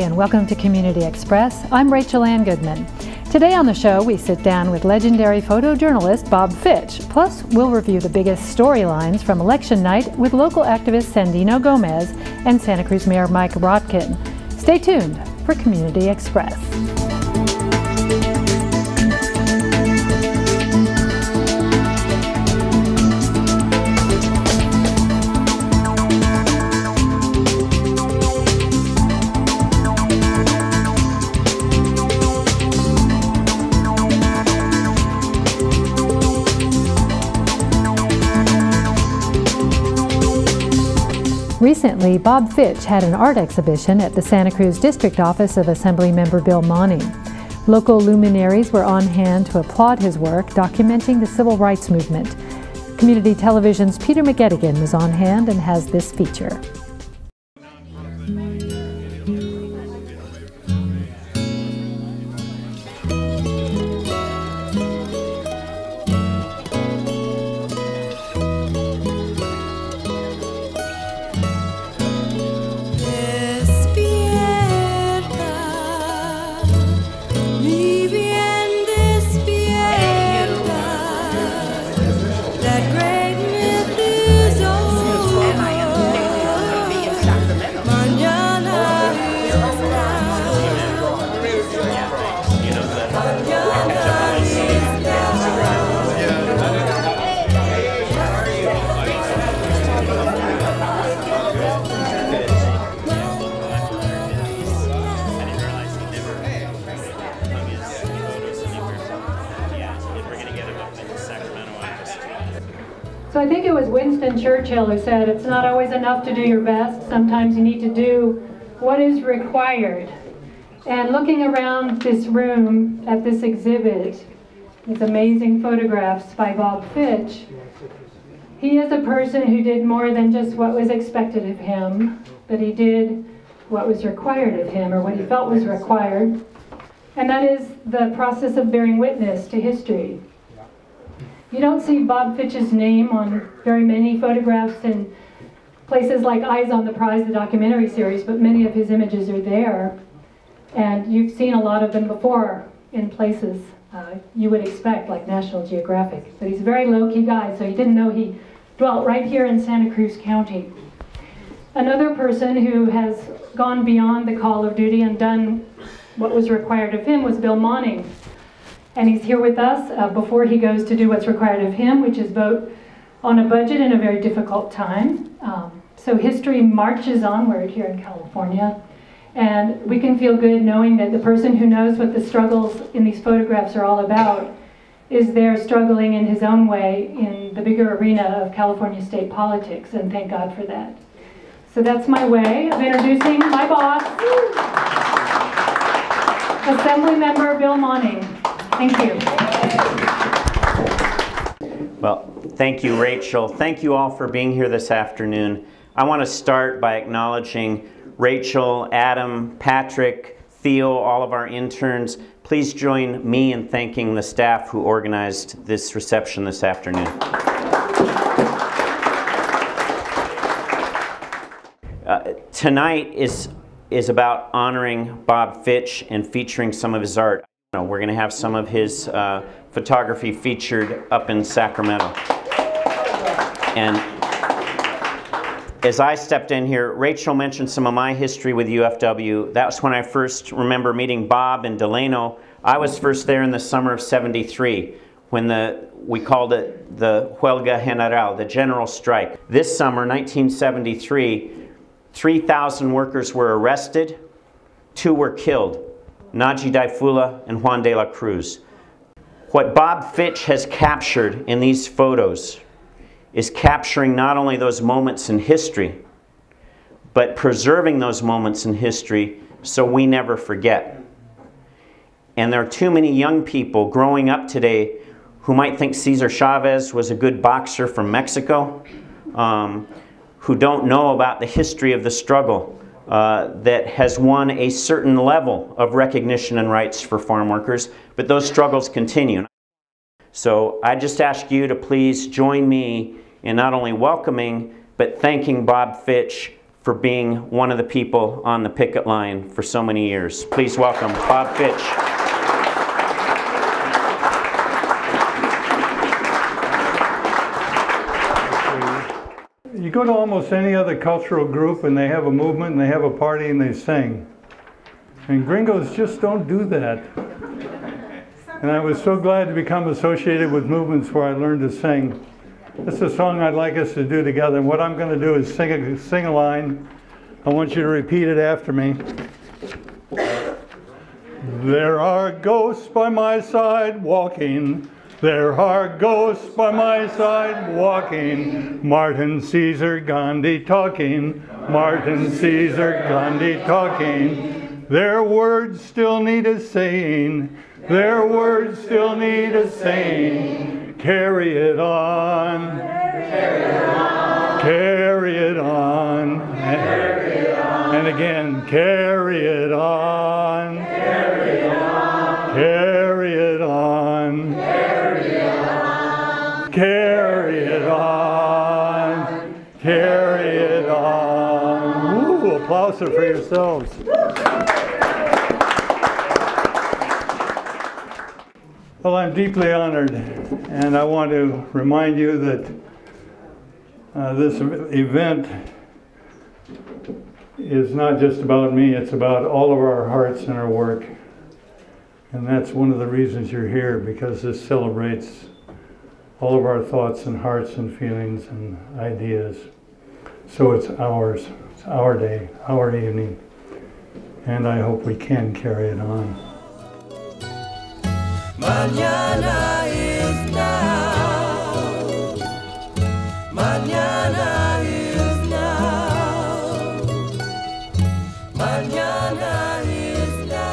and welcome to Community Express. I'm Rachel Ann Goodman. Today on the show, we sit down with legendary photojournalist Bob Fitch. Plus, we'll review the biggest storylines from election night with local activist Sandino Gomez and Santa Cruz Mayor Mike Rotkin. Stay tuned for Community Express. Recently, Bob Fitch had an art exhibition at the Santa Cruz District Office of Assemblymember Bill Monning. Local luminaries were on hand to applaud his work documenting the civil rights movement. Community Television's Peter McGettigan was on hand and has this feature. So I think it was Winston Churchill who said, it's not always enough to do your best. Sometimes you need to do what is required. And looking around this room at this exhibit, these amazing photographs by Bob Fitch, he is a person who did more than just what was expected of him, but he did what was required of him, or what he felt was required. And that is the process of bearing witness to history. You don't see Bob Fitch's name on very many photographs in places like Eyes on the Prize, the documentary series, but many of his images are there. And you've seen a lot of them before in places you would expect, like National Geographic. But he's a very low-key guy, so you didn't know he dwelt right here in Santa Cruz County. Another person who has gone beyond the call of duty and done what was required of him was Bill Monning. And he's here with us before he goes to do what's required of him, which is vote on a budget in a very difficult time. So history marches onward here in California. And we can feel good knowing that the person who knows what the struggles in these photographs are all about is there struggling in his own way in the bigger arena of California state politics, and thank God for that. So that's my way of introducing my boss, Assemblymember Bill Monning. Thank you. Well, thank you, Rachel. Thank you all for being here this afternoon. I want to start by acknowledging Rachel, Adam, Patrick, Theo, all of our interns. Please join me in thanking the staff who organized this reception this afternoon. Tonight is about honoring Bob Fitch and featuring some of his art. We're going to have some of his photography featured up in Sacramento. And as I stepped in here, Rachel mentioned some of my history with UFW. That's when I first remember meeting Bob in Delano. I was first there in the summer of '73 when we called it the Huelga General, the general strike. This summer, 1973, 3,000 workers were arrested, 2 were killed. Naji Daifula and Juan de la Cruz. What Bob Fitch has captured in these photos is capturing not only those moments in history, but preserving those moments in history so we never forget. And there are too many young people growing up today who might think Cesar Chavez was a good boxer from Mexico, who don't know about the history of the struggle that has won a certain level of recognition and rights for farm workers, but those struggles continue. So I just ask you to please join me in not only welcoming, but thanking Bob Fitch for being one of the people on the picket line for so many years. Please welcome Bob Fitch. You go to almost any other cultural group and they have a movement and they have a party and they sing. And gringos just don't do that. And I was so glad to become associated with movements where I learned to sing. This is a song I'd like us to do together. And what I'm going to do is sing a line. I want you to repeat it after me. There are ghosts by my side walking. There are ghosts by my side walking. Martin, Caesar, Gandhi talking. Martin, Caesar, Gandhi talking. Their words still need a saying. Their words still need a saying. Carry it on. Carry it on. Carry it on. Carry it on. And again, carry it on. Carry it on. Carry it on. Carry it on, carry it on. Woo, applause for yourselves. Well, I'm deeply honored, and I want to remind you that this event is not just about me, it's about all of our hearts and our work. And that's one of the reasons you're here, because this celebrates all of our thoughts and hearts and feelings and ideas. So it's ours. It's our day, our evening. And I hope we can carry it on. Mañana is now. Mañana is now. Mañana is now.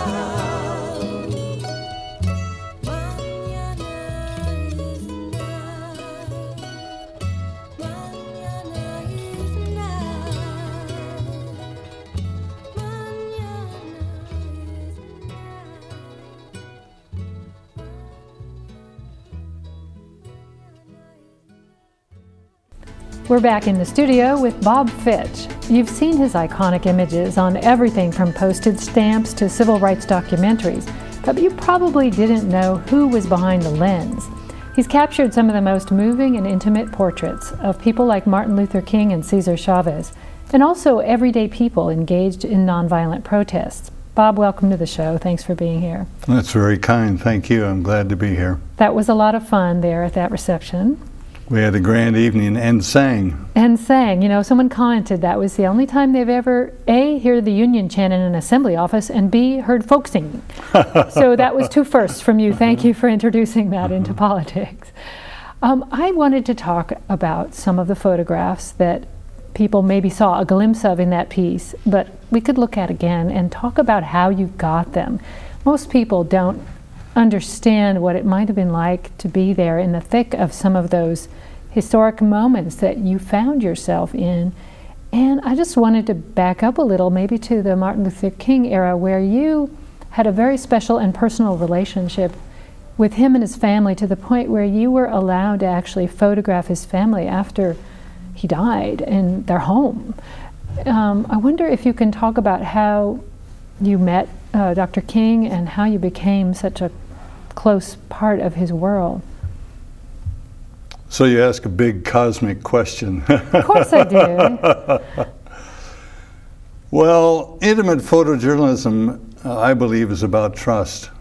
Mañana is now. Mañana is now. We're back in the studio with Bob Fitch. You've seen his iconic images on everything from postage stamps to civil rights documentaries, but you probably didn't know who was behind the lens. He's captured some of the most moving and intimate portraits of people like Martin Luther King and Cesar Chavez, and also everyday people engaged in nonviolent protests. Bob, welcome to the show. Thanks for being here. That's very kind. Thank you. I'm glad to be here. That was a lot of fun there at that reception. We had a grand evening and sang. And sang. You know, someone commented that was the only time they've ever, A, heard the Union chant in an assembly office, and B, heard folk singing. So that was two firsts from you. Thank you for introducing that into politics. I wanted to talk about some of the photographs that people maybe saw a glimpse of in that piece, but we could look at again and talk about how you got them. Most people don't understand what it might have been like to be there in the thick of some of those historic moments that you found yourself in. And I just wanted to back up a little, maybe to the Martin Luther King era, where you had a very special and personal relationship with him and his family, to the point where you were allowed to actually photograph his family after he died in their home. I wonder if you can talk about how you met Dr. King and how you became such a close part of his world. So you ask a big cosmic question. Of course I do. Well, intimate photojournalism, I believe, is about trust.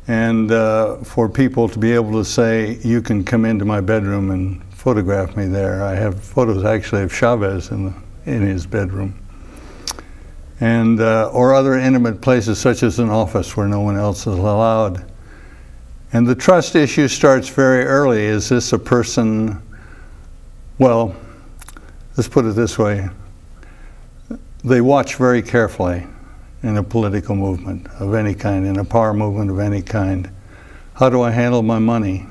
And for people to be able to say, you can come into my bedroom and photograph me there. I have photos actually of Chavez in his bedroom. And or other intimate places such as an office where no one else is allowed. And the trust issue starts very early. Is this a person, well, let's put it this way. They watch very carefully in a political movement of any kind, in a power movement of any kind. How do I handle my money?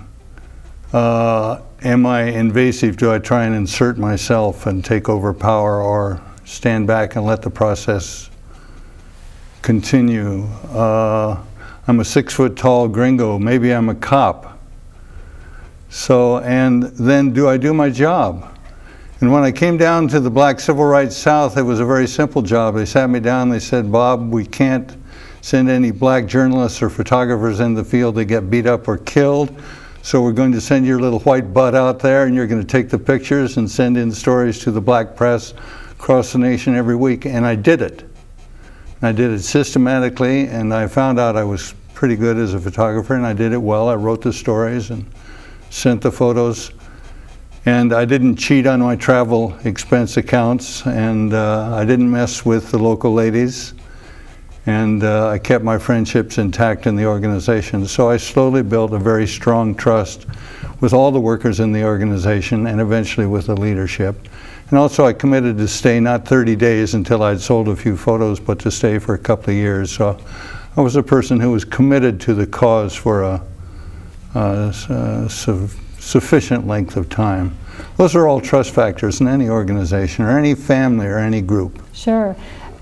Am I invasive? Do I try and insert myself and take over power, or stand back and let the process continue? I'm a 6-foot-tall gringo. Maybe I'm a cop. So, and then do I do my job? And when I came down to the Black Civil Rights South, it was a very simple job. They sat me down, they said, Bob, we can't send any black journalists or photographers in the field to get beat up or killed. So we're going to send your little white butt out there, and you're going to take the pictures and send in stories to the black press across the nation every week. And I did it. And I did it systematically, and I found out I was pretty good as a photographer, and I did it well. I wrote the stories and sent the photos. And I didn't cheat on my travel expense accounts, and I didn't mess with the local ladies. And I kept my friendships intact in the organization. So I slowly built a very strong trust with all the workers in the organization and eventually with the leadership. And also I committed to stay not 30 days until I'd sold a few photos, but to stay for a couple of years. So I was a person who was committed to the cause for a sufficient length of time. Those are all trust factors in any organization or any family or any group. Sure.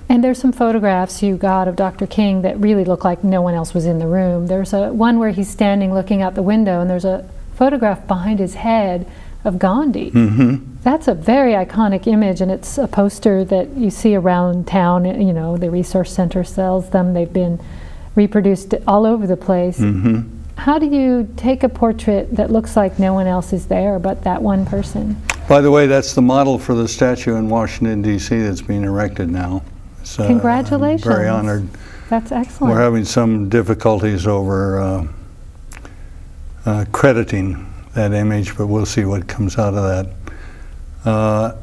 And there's some photographs you got of Dr. King that really look like no one else was in the room. There's one where he's standing looking out the window, and there's a photograph behind his head of Gandhi. Mm-hmm. That's a very iconic image, and it's a poster that you see around town. You know, the Resource Center sells them. They've been reproduced all over the place. Mm-hmm. How do you take a portrait that looks like no one else is there but that one person? By the way, that's the model for the statue in Washington, D.C. that's being erected now. Congratulations. I'm very honored. That's excellent. We're having some difficulties over crediting that image, but we'll see what comes out of that.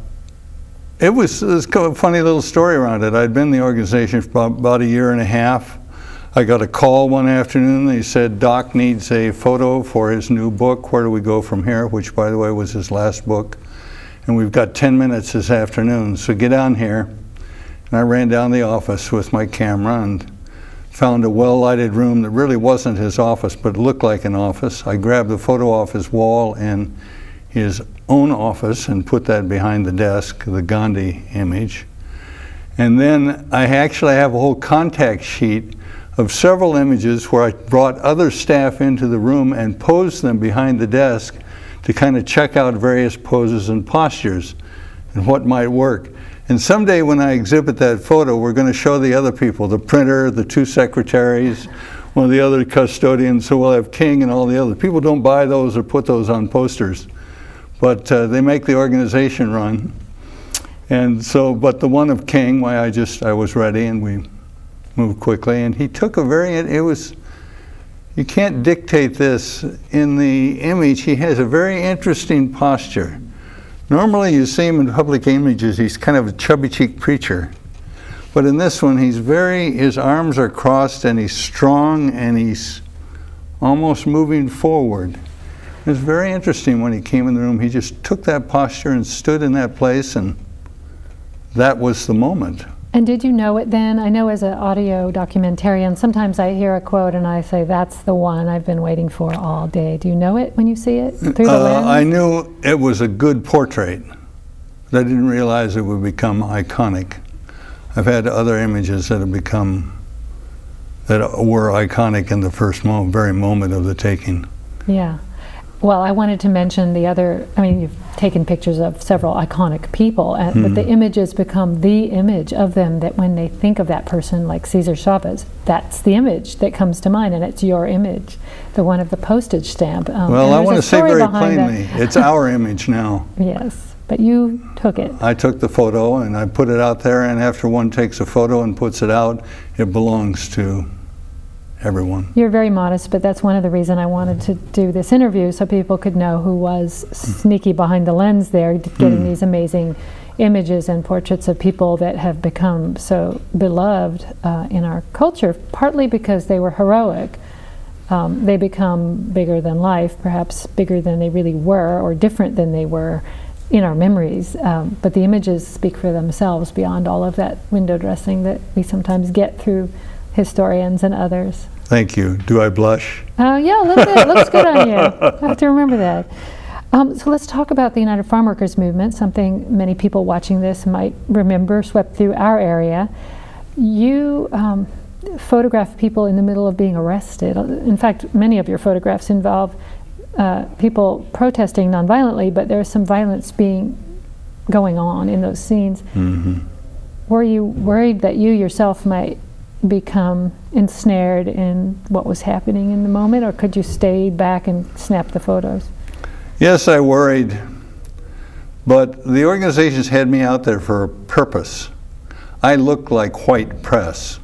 There's a funny little story around it. I'd been in the organization for about a year and a half. I got a call one afternoon. They said, Doc needs a photo for his new book, Where Do We Go From Here, which, by the way, was his last book. And we've got 10 minutes this afternoon, so get down here. And I ran down the office with my camera and found a well-lighted room that really wasn't his office, but looked like an office. I grabbed the photo off his wall in his own office and put that behind the desk, the Gandhi image. And then I actually have a whole contact sheet of several images where I brought other staff into the room and posed them behind the desk to kind of check out various poses and postures and what might work. And someday when I exhibit that photo, we're going to show the other people, the printer, the two secretaries, one of the other custodians, so we'll have King and all the other. People don't buy those or put those on posters, but they make the organization run. And so, but the one of King, why I was ready and we moved quickly, and he took you can't dictate this. In the image, he has a very interesting posture. Normally you see him in public images, he's kind of a chubby-cheeked preacher. But in this one, his arms are crossed and he's strong and he's almost moving forward. It was very interesting when he came in the room. He just took that posture and stood in that place, and that was the moment. And did you know it then? I know as an audio documentarian, sometimes I hear a quote and I say, that's the one I've been waiting for all day. Do you know it when you see it through the lens? I knew it was a good portrait, but I didn't realize it would become iconic. I've had other images that were iconic in the first very moment of the taking. Yeah. Well, I wanted to mention the other, I mean, you've taken pictures of several iconic people, but the images become the image of them, that when they think of that person, like Cesar Chavez, that's the image that comes to mind, and it's your image, the one of the postage stamp. Well, I want to say very plainly, it's our image now. Yes, but you took it. I took the photo and I put it out there, and after one takes a photo and puts it out, it belongs to everyone. You're very modest, but that's one of the reasons I wanted to do this interview, so people could know who was sneaky behind the lens there, getting these amazing images and portraits of people that have become so beloved in our culture, partly because they were heroic. They become bigger than life, perhaps bigger than they really were, or different than they were in our memories. But the images speak for themselves beyond all of that window dressing that we sometimes get through historians and others. Thank you. Do I blush? Yeah, a little bit. It looks good on you. I have to remember that. So let's talk about the United Farm Workers Movement, something many people watching this might remember swept through our area. You photograph people in the middle of being arrested. In fact, many of your photographs involve people protesting nonviolently, but there's some violence being going on in those scenes. Mm-hmm. Were you worried that you yourself might become ensnared in what was happening in the moment, or could you stay back and snap the photos? Yes, I worried, but the organizations had me out there for a purpose. I looked like white press.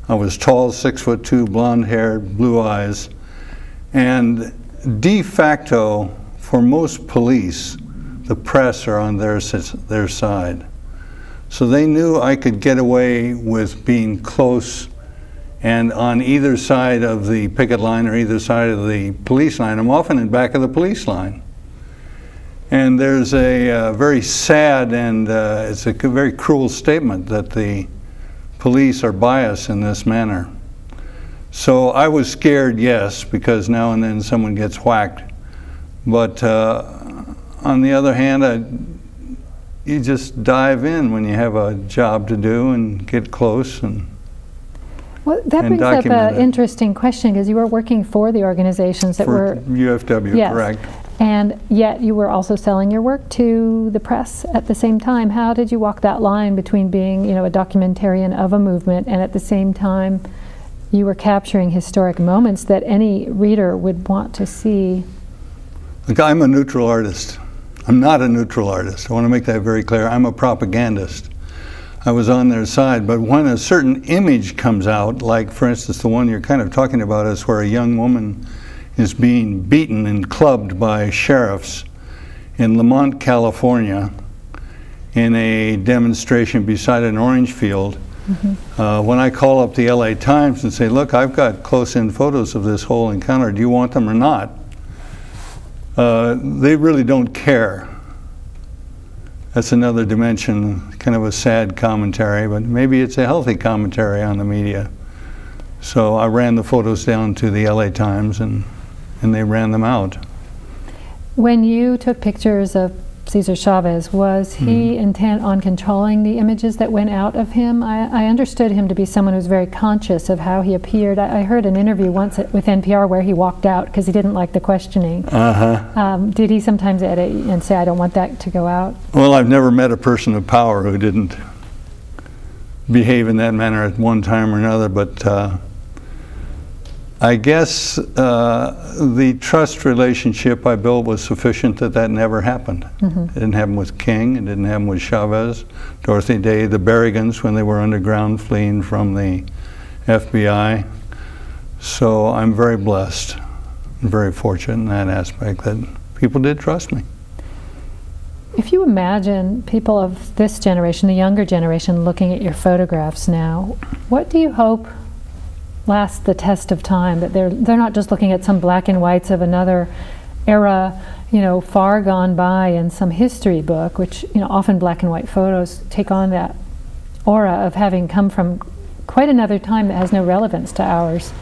I was tall, 6'2", blonde-haired, blue eyes, and de facto, for most police, the press are on their side. So they knew I could get away with being close and on either side of the picket line or either side of the police line. I'm often in back of the police line. And there's a very sad and it's a very cruel statement that the police are biased in this manner. So I was scared, yes, because now and then someone gets whacked. But on the other hand, you just dive in when you have a job to do and get close and well, that brings up an interesting question, because you were working for the organizations that were UFW, yes, correct? And yet you were also selling your work to the press at the same time. How did you walk that line between being, you know, a documentarian of a movement and at the same time you were capturing historic moments that any reader would want to see? Look, I'm a neutral artist. I'm not a neutral artist. I want to make that very clear. I'm a propagandist. I was on their side, but when a certain image comes out, like for instance the one you're kind of talking about is where a young woman is being beaten and clubbed by sheriffs in Lamont, California in a demonstration beside an orange field. Mm-hmm. When I call up the LA Times and say, look, I've got close-in photos of this whole encounter, do you want them or not? They really don't care. That's another dimension, kind of a sad commentary, but maybe it's a healthy commentary on the media. So I ran the photos down to the LA Times and they ran them out. When you took pictures of Cesar Chavez, was he intent on controlling the images that went out of him? I understood him to be someone who was very conscious of how he appeared. I heard an interview once with NPR where he walked out because he didn't like the questioning. Did he sometimes edit and say, I don't want that to go out? Well, I've never met a person of power who didn't behave in that manner at one time or another, but I guess the trust relationship I built was sufficient that never happened. Mm-hmm. It didn't happen with King, it didn't happen with Chavez, Dorothy Day, the Berrigans when they were underground fleeing from the FBI. So I'm very blessed and very fortunate in that aspect that people did trust me. If you imagine people of this generation, the younger generation, looking at your photographs now, what do you hope lasts the test of time, that they're not just looking at some black and whites of another era, you know, far gone by in some history book, which, you know, often black and white photos take on that aura of having come from quite another time that has no relevance to ours.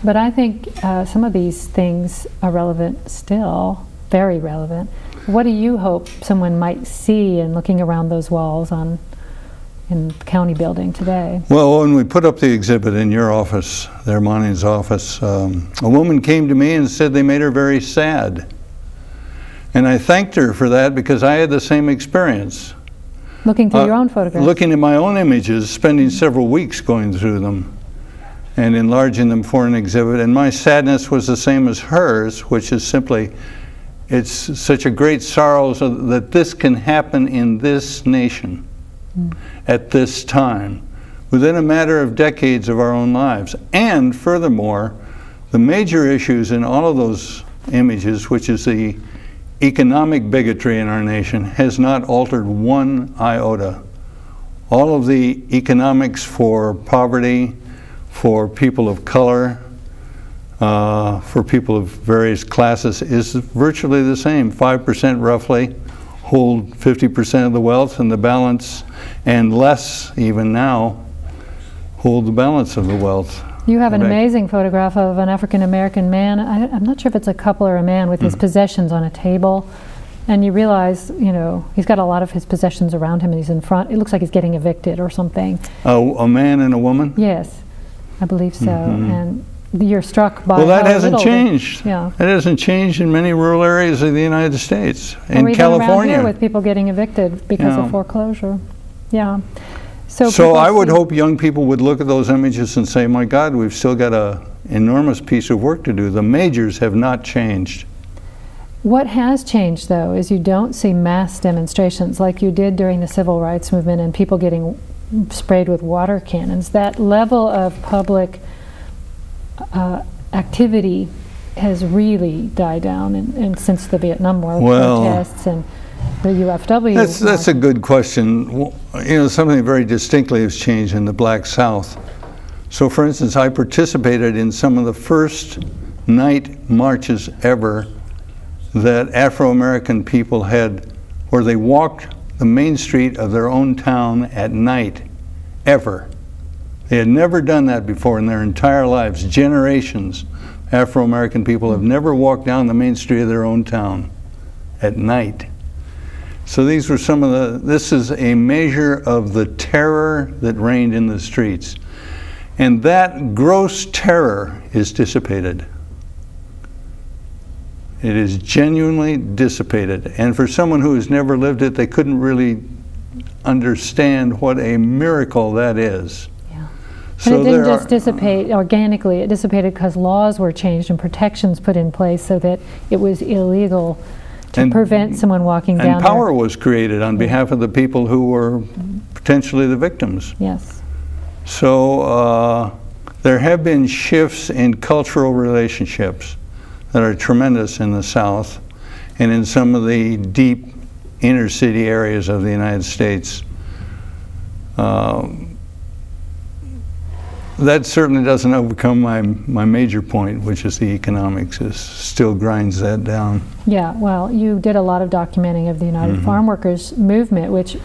But I think some of these things are relevant still, very relevant. What do you hope someone might see in looking around those walls in the county building today? Well, when we put up the exhibit in your office, there, Monty's office, a woman came to me and said they made her very sad. And I thanked her for that because I had the same experience. Looking through your own photographs? Looking at my own images, spending several weeks going through them and enlarging them for an exhibit. And my sadness was the same as hers, which is simply, it's such a great sorrow that this can happen in this nation. At this time, within a matter of decades of our own lives. And furthermore, the major issues in all of those images, which is the economic bigotry in our nation, has not altered one iota. All of the economics for poverty, for people of color, for people of various classes is virtually the same. 5% roughly hold 50% of the wealth, and the balance, and less even now, hold the balance of the wealth. You have an amazing photograph of an African-American man. I'm not sure if it's a couple or a man with his possessions on a table. And you realize, you know, he's got a lot of his possessions around him and he's in front. It looks like he's getting evicted or something. A man and a woman? Yes, I believe so. And you're struck by well, that how hasn't little changed. Yeah. It hasn't changed in many rural areas of the United States. Or In even California. around here with people getting evicted because Yeah. of foreclosure. Yeah. So I people would see- hope young people would look at those images and say, my God, we've still got an enormous piece of work to do. The majors have not changed. What has changed, though, is you don't see mass demonstrations like you did during the civil rights movement and people getting sprayed with water cannons. That level of public activity has really died down and since the Vietnam War protests and the UFW. That's a good question. You know, something very distinctly has changed in the Black South. So, for instance, I participated in some of the first night marches ever that Afro-American people had, where they walked the main street of their own town at night, ever. They had never done that before in their entire lives. Generations, Afro-American people have never walked down the main street of their own town at night. So these were some of this is a measure of the terror that reigned in the streets. And that gross terror is dissipated. It is genuinely dissipated. And for someone who has never lived it, they couldn't really understand what a miracle that is. Yeah. So and it didn't just dissipate organically, it dissipated because laws were changed and protections put in place so that it was illegal to prevent someone walking down and power was created on behalf of the people who were potentially the victims. Yes. So there have been shifts in cultural relationships that are tremendous in the South and in some of the deep inner city areas of the United States. That certainly doesn't overcome my major point, which is the economics still grinds that down. Yeah, well, you did a lot of documenting of the United Farm Workers movement, which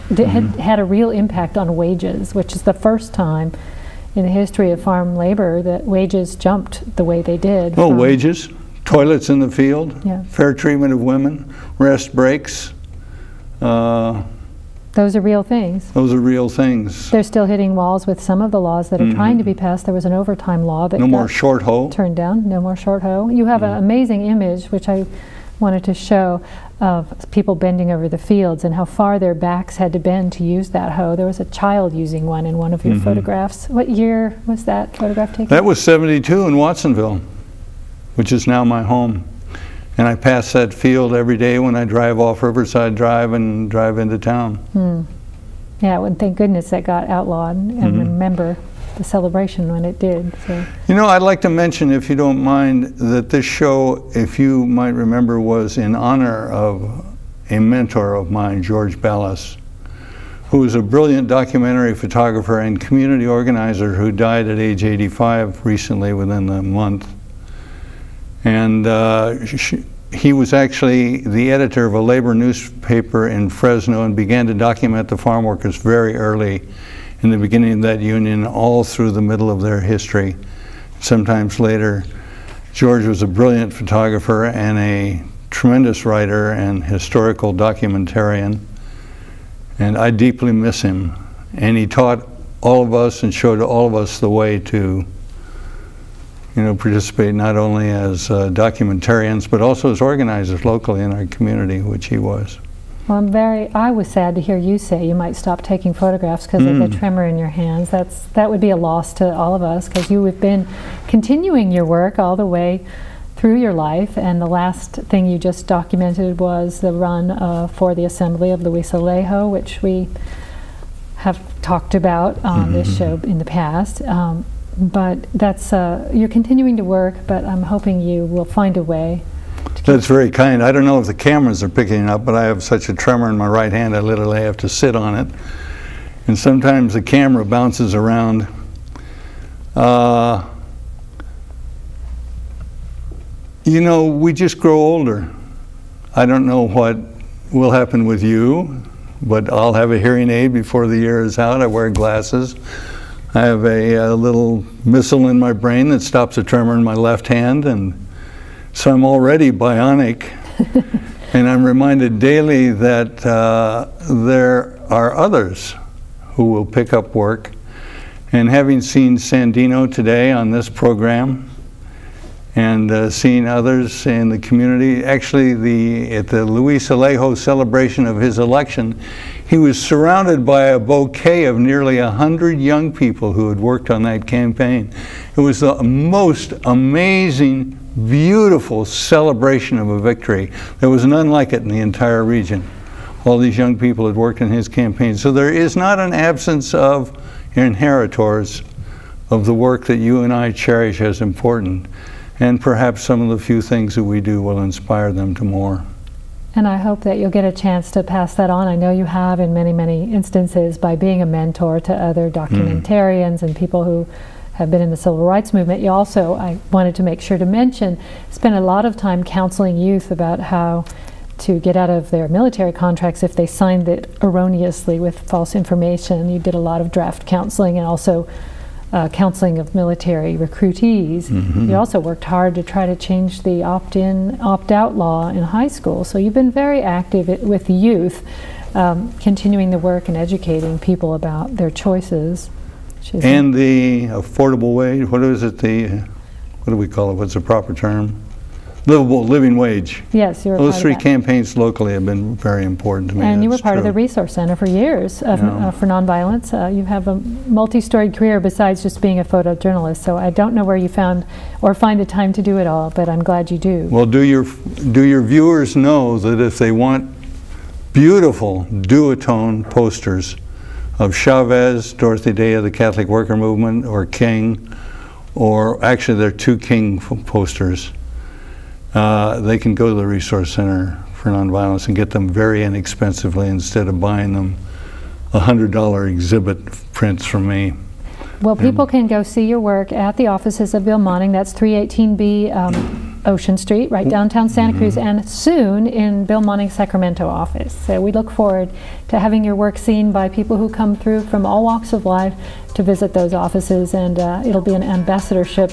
had a real impact on wages, which is the first time in the history of farm labor that wages jumped the way they did. Well, wages, toilets in the field, Yeah. fair treatment of women, rest breaks. Those are real things. Those are real things. They're still hitting walls with some of the laws that are trying to be passed. There was an overtime law that No more got short hoe. turned down. No more short hoe. You have an amazing image, which I wanted to show, of people bending over the fields and how far their backs had to bend to use that hoe. There was a child using one in one of your photographs. What year was that photograph taken? That was 72 in Watsonville, which is now my home. And I pass that field every day when I drive off Riverside Drive and drive into town. Yeah, well, thank goodness that got outlawed, and remember the celebration when it did. So. You know, I'd like to mention, if you don't mind, that this show, if you might remember, was in honor of a mentor of mine, George Ballas, who was a brilliant documentary photographer and community organizer who died at age 85 recently within the month. And he was actually the editor of a labor newspaper in Fresno and began to document the farm workers very early in the beginning of that union, all through the middle of their history. Sometimes later, George was a brilliant photographer and a tremendous writer and historical documentarian, and I deeply miss him. And he taught all of us and showed all of us the way to participate not only as documentarians, but also as organizers locally in our community, which he was. Well, I was sad to hear you say you might stop taking photographs because of the tremor in your hands. That would be a loss to all of us, because you have been continuing your work all the way through your life, and the last thing you just documented was the run for the Assembly of Luis Alejo, which we have talked about on this show in the past. But that's you're continuing to work, but I'm hoping you will find a way. That's very kind. I don't know if the cameras are picking it up, but I have such a tremor in my right hand I literally have to sit on it. And sometimes the camera bounces around. We just grow older. I don't know what will happen with you, but I'll have a hearing aid before the year is out. I wear glasses. I have a little missile in my brain that stops a tremor in my left hand, and so I'm already bionic. And I'm reminded daily that there are others who will pick up work. And having seen Sandino today on this program, and seeing others in the community. Actually, at the Luis Alejo celebration of his election, he was surrounded by a bouquet of nearly 100 young people who had worked on that campaign. It was the most amazing, beautiful celebration of a victory. There was none like it in the entire region. All these young people had worked in his campaign. So there is not an absence of inheritors of the work that you and I cherish as important. And perhaps some of the few things that we do will inspire them to more. And I hope that you'll get a chance to pass that on. I know you have in many, many instances by being a mentor to other documentarians and people who have been in the civil rights movement. You also, I wanted to make sure to mention, spent a lot of time counseling youth about how to get out of their military contracts if they signed it erroneously with false information. You did a lot of draft counseling and also counseling of military recruitees. You also worked hard to try to change the opt-in, opt-out law in high school. So you've been very active with the youth, continuing the work and educating people about their choices. And the affordable wage, what is it, what do we call it, what's the proper term? Living wage. Yes, you were Those three campaigns locally have been very important to me. And you were part of the Resource Center for years for nonviolence. You have a multi-storied career besides just being a photojournalist. So I don't know where you found or find the time to do it all, but I'm glad you do. Well, do your viewers know that if they want beautiful duotone posters of Chavez, Dorothy Day of the Catholic Worker Movement, or King, or actually there are two King posters, they can go to the Resource Center for Nonviolence and get them very inexpensively instead of buying them $100 exhibit prints from me. Well, people can go see your work at the offices of Bill Monning. That's 318B Ocean Street, right downtown Santa Cruz, and soon in Bill Monning's Sacramento office. So we look forward to having your work seen by people who come through from all walks of life to visit those offices, and it'll be an ambassadorship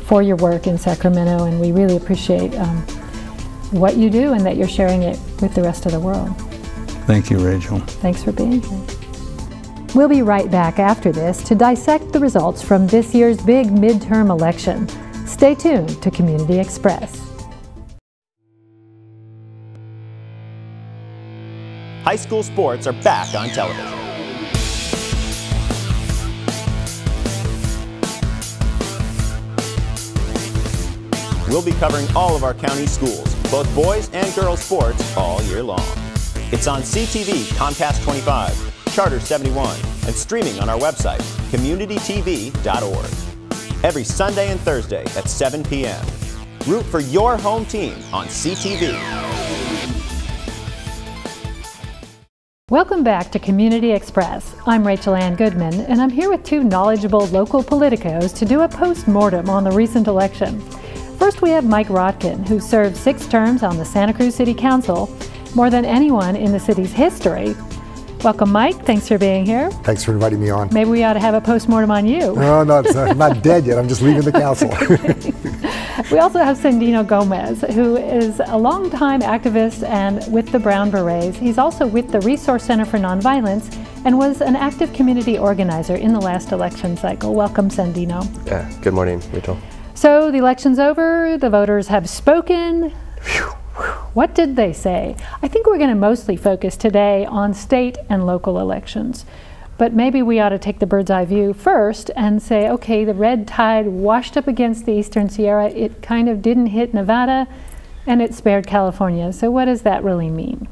for your work in Sacramento, and we really appreciate what you do and that you're sharing it with the rest of the world. Thank you, Rachel. Thanks for being here. We'll be right back after this to dissect the results from this year's big midterm election. Stay tuned to Community Express. High school sports are back on television. We'll be covering all of our county schools, both boys and girls sports, all year long. It's on CTV, Comcast 25, Charter 71, and streaming on our website, communitytv.org. Every Sunday and Thursday at 7 p.m. Root for your home team on CTV. Welcome back to Community Express. I'm Rachel Ann Goodman, and I'm here with two knowledgeable local politicos to do a post-mortem on the recent election. First, we have Mike Rotkin, who served 6 terms on the Santa Cruz City Council, more than anyone in the city's history. Welcome, Mike. Thanks for being here. Thanks for inviting me on. Maybe we ought to have a postmortem on you. No, no, I'm not dead yet. I'm just leaving the council. We also have Sandino Gomez, who is a longtime activist and with the Brown Berets. He's also with the Resource Center for Nonviolence and was an active community organizer in the last election cycle. Welcome, Sandino. Yeah, good morning, Rachel. So the election's over, the voters have spoken. What did they say? I think we're going to mostly focus today on state and local elections. But maybe we ought to take the bird's eye view first and say, okay, the red tide washed up against the Eastern Sierra. It kind of didn't hit Nevada, and it spared California. So what does that really mean?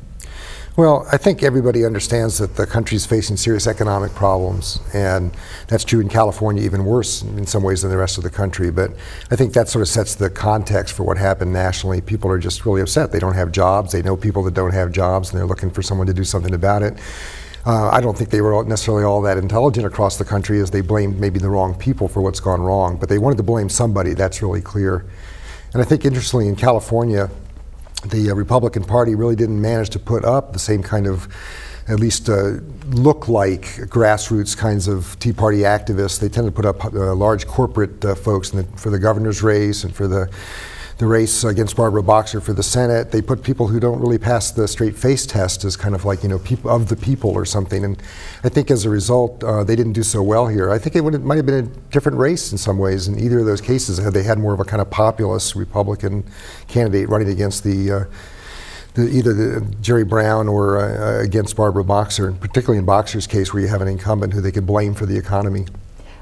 Well, I think everybody understands that the country's facing serious economic problems, and that's true in California, even worse in some ways than the rest of the country. But I think that sort of sets the context for what happened nationally. People are just really upset. They don't have jobs. They know people that don't have jobs, and they're looking for someone to do something about it. I don't think they were necessarily all that intelligent across the country, as they blamed maybe the wrong people for what's gone wrong, but they wanted to blame somebody. That's really clear. And I think, interestingly, in California, the Republican Party really didn't manage to put up the same kind of, at least look like grassroots kinds of Tea Party activists. They tend to put up large corporate folks for the governor's race and for the the race against Barbara Boxer for the Senate. They put people who don't really pass the straight face test as kind of like, people of the people or something. And I think as a result, they didn't do so well here. I think it might have been a different race in some ways in either of those cases had they had more of a kind of populist Republican candidate running against either Jerry Brown or against Barbara Boxer, and particularly in Boxer's case where you have an incumbent who they could blame for the economy.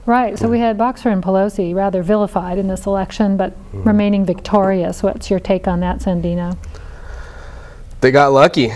Right, so we had Boxer and Pelosi rather vilified in this election, but remaining victorious. What's your take on that, Sandino? They got lucky.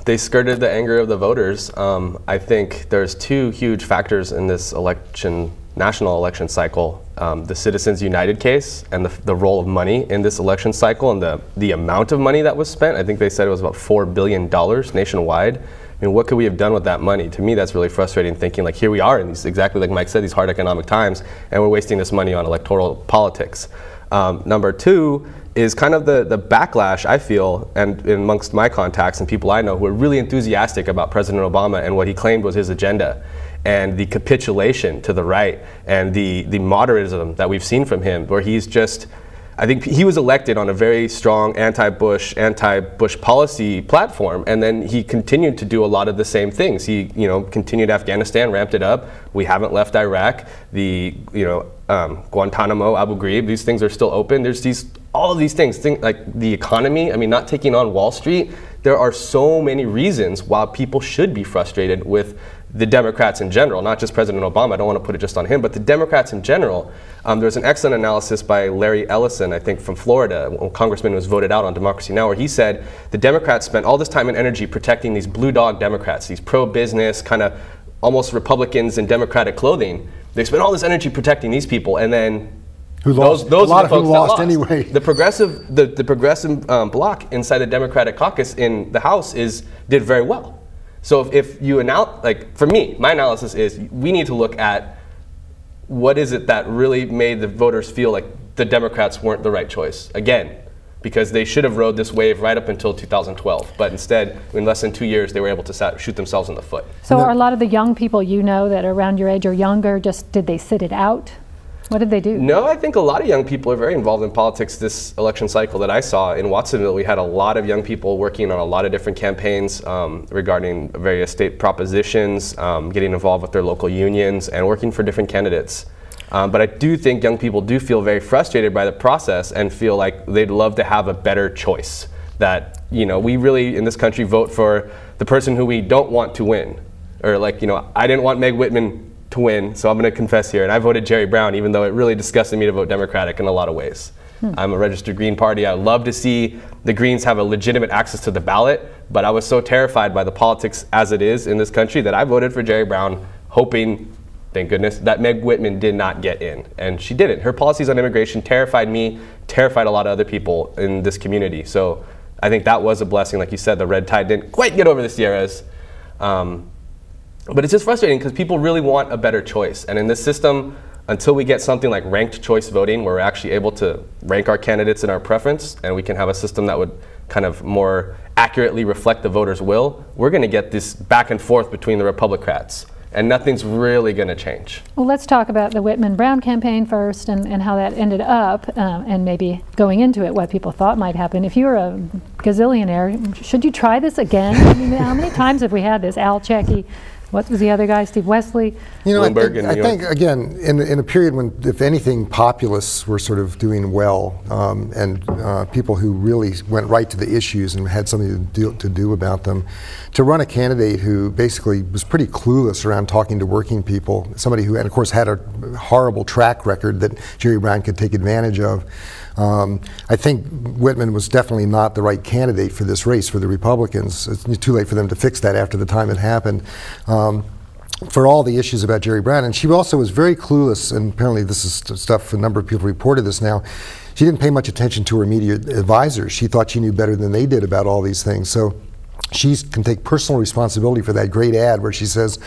They skirted the anger of the voters. I think there's two huge factors in this election, national election cycle. The Citizens United case and the role of money in this election cycle and the amount of money that was spent. I think they said it was about $4 billion nationwide. I mean, what could we have done with that money? To me, that's really frustrating, thinking like here we are in these, exactly like Mike said, these hard economic times, and we're wasting this money on electoral politics. Number two is kind of the backlash, I feel, and amongst my contacts and people I know who are really enthusiastic about President Obama and what he claimed was his agenda, and the capitulation to the right, and the moderatism that we've seen from him, where he's just, I think he was elected on a very strong anti-Bush policy platform, and then he continued to do a lot of the same things. He, continued Afghanistan, ramped it up. We haven't left Iraq. The, Guantanamo, Abu Ghraib, these things are still open. There's all of these things like the economy. I mean, not taking on Wall Street. There are so many reasons why people should be frustrated with the Democrats in general, not just President Obama. I don't want to put it just on him, but the Democrats in general. There's an excellent analysis by Larry Ellison, I think from Florida, when Congressman was voted out on Democracy Now!, where he said the Democrats spent all this time and energy protecting these blue dog Democrats, these pro-business, kind of almost Republicans in Democratic clothing. They spent all this energy protecting these people, and then those are the folks that lost anyway. The progressive bloc inside the Democratic caucus in the House did very well. So if you for me, my analysis is we need to look at what is it that really made the voters feel like the Democrats weren't the right choice. Again, because they should have rode this wave right up until 2012. But instead, in less than 2 years, they were able to shoot themselves in the foot. So are a lot of the young people that are around your age or younger, did they sit it out? What did they do? No, I think a lot of young people are very involved in politics this election cycle that I saw. In Watsonville, we had a lot of young people working on a lot of different campaigns regarding various state propositions, getting involved with their local unions, and working for different candidates. But I do think young people do feel very frustrated by the process and feel like they'd love to have a better choice. That, we really, in this country, vote for the person who we don't want to win. Or I didn't want Meg Whitman to win, so I'm going to confess here, and I voted Jerry Brown, even though it really disgusted me to vote Democratic in a lot of ways. I'm a registered Green Party. I love to see the Greens have a legitimate access to the ballot, but I was so terrified by the politics as it is in this country that I voted for Jerry Brown, hoping, thank goodness, that Meg Whitman did not get in, and she didn't. Her policies on immigration terrified me, terrified a lot of other people in this community, so I think that was a blessing. Like you said, the red tide didn't quite get over the Sierras. But it's just frustrating because people really want a better choice. And in this system, until we get something like ranked choice voting, where we're actually able to rank our candidates in our preference, and we can have a system that would kind of more accurately reflect the voters' will, we're going to get this back and forth between the Republicrats. And nothing's really going to change. Well, let's talk about the Whitman-Brown campaign first and how that ended up, and maybe going into it, what people thought might happen. If you were a gazillionaire, should you try this again? I mean, how many times have we had this? Al Checky, what was the other guy, Steve Wesley? I think again, in a period when, if anything, populists were sort of doing well, and people who really went right to the issues and had something to do about them, to run a candidate who basically was pretty clueless around talking to working people, somebody who, and of course, had a horrible track record that Jerry Brown could take advantage of. I think Whitman was definitely not the right candidate for this race for the Republicans. It's too late for them to fix that after the time it happened. For all the issues about Jerry Brown, and she also was very clueless, and apparently this is stuff, a number of people reported this now, she didn't pay much attention to her immediate advisors. She thought she knew better than they did about all these things. So she can take personal responsibility for that great ad where she says,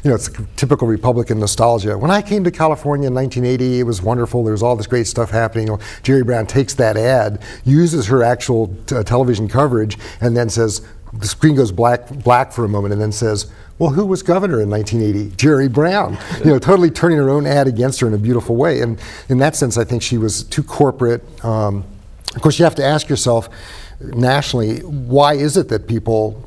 it's typical Republican nostalgia. When I came to California in 1980, it was wonderful. There was all this great stuff happening. Jerry Brown takes that ad, uses her actual television coverage, and then says, the screen goes black for a moment, and then says, well, who was governor in 1980? Jerry Brown. Totally turning her own ad against her in a beautiful way. And in that sense, I think she was too corporate. Of course, you have to ask yourself nationally, why is it that people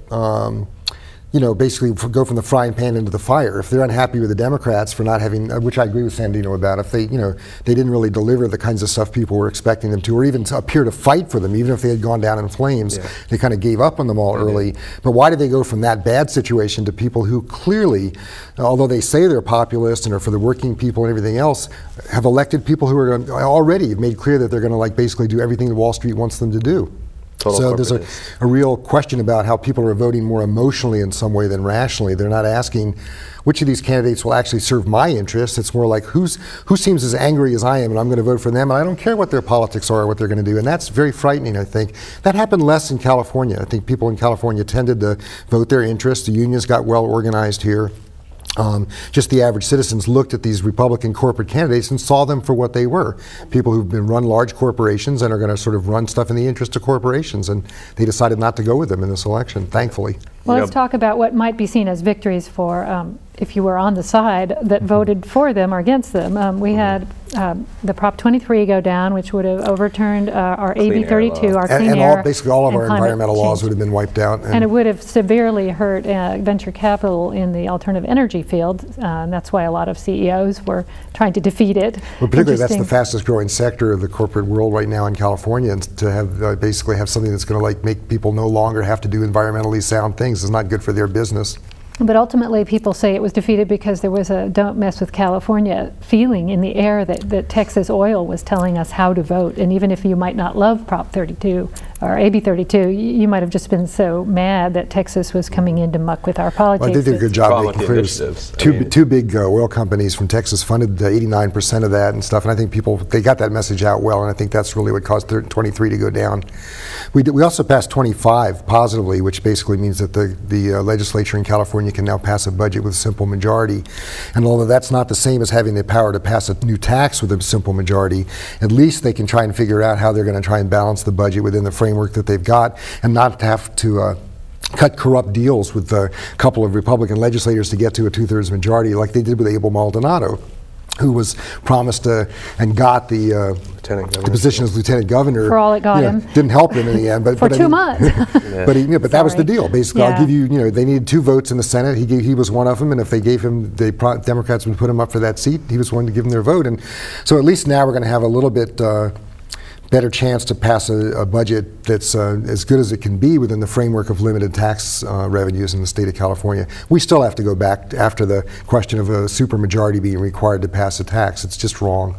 basically go from the frying pan into the fire? If they're unhappy with the Democrats for not having, which I agree with Sandino about, if they didn't really deliver the kinds of stuff people were expecting them to, or even to appear to fight for them, even if they had gone down in flames, they kind of gave up on them all early. But why did they go from that bad situation to people who clearly, although they say they're populist and are for the working people and everything else, have elected people who are already made clear that they're going to basically do everything that Wall Street wants them to do? So there's a real question about how people are voting more emotionally in some way than rationally. They're not asking which of these candidates will actually serve my interests. It's more like who seems as angry as I am, and I'm going to vote for them, and I don't care what their politics are or what they're going to do. And that's very frightening, I think. That happened less in California. I think people in California tended to vote their interests. The unions got well organized here. Just the average citizens looked at these Republican corporate candidates and saw them for what they were. People who've been run large corporations and are going to sort of run stuff in the interest of corporations, and they decided not to go with them in this election, thankfully. Well, let's talk about what might be seen as victories for, if you were on the side that voted for them or against them. We had the Prop 23 go down, which would have overturned our AB 32, our clean air. Basically all of our environmental laws would have been wiped out. And it would have severely hurt venture capital in the alternative energy field. And that's why a lot of CEOs were trying to defeat it. Well, particularly that's the fastest growing sector of the corporate world right now in California, and to have basically have something that's going to make people no longer have to do environmentally sound things is not good for their business. But ultimately, people say it was defeated because there was a "don't mess with California" feeling in the air that Texas Oil was telling us how to vote. And even if you might not love Prop 32 or AB 32, you might have just been so mad that Texas was coming in to muck with our politics. Well, they did a good job making clear. Two big oil companies from Texas funded 89% of that and stuff. And I think they got that message out well. And I think that's really what caused 23 to go down. We also passed 25 positively, which basically means that the legislature in California can now pass a budget with a simple majority. And although that's not the same as having the power to pass a new tax with a simple majority, at least they can try and figure out how they're going to try and balance the budget within the framework that they've got, and not have to cut corrupt deals with a couple of Republican legislators to get to a 2/3 majority like they did with Abel Maldonado, who was promised and got the position as lieutenant governor. For all it got him. Didn't help him in the end. But for 2 months. But that was the deal. Basically, I'll give you, they needed 2 votes in the Senate. He was one of them, and if they gave him, the Democrats would put him up for that seat, he was one to give them their vote. And so at least now we're going to have a little bit better chance to pass a budget that's as good as it can be within the framework of limited tax revenues in the state of California. We still have to go back after the question of a supermajority being required to pass a tax. It's just wrong.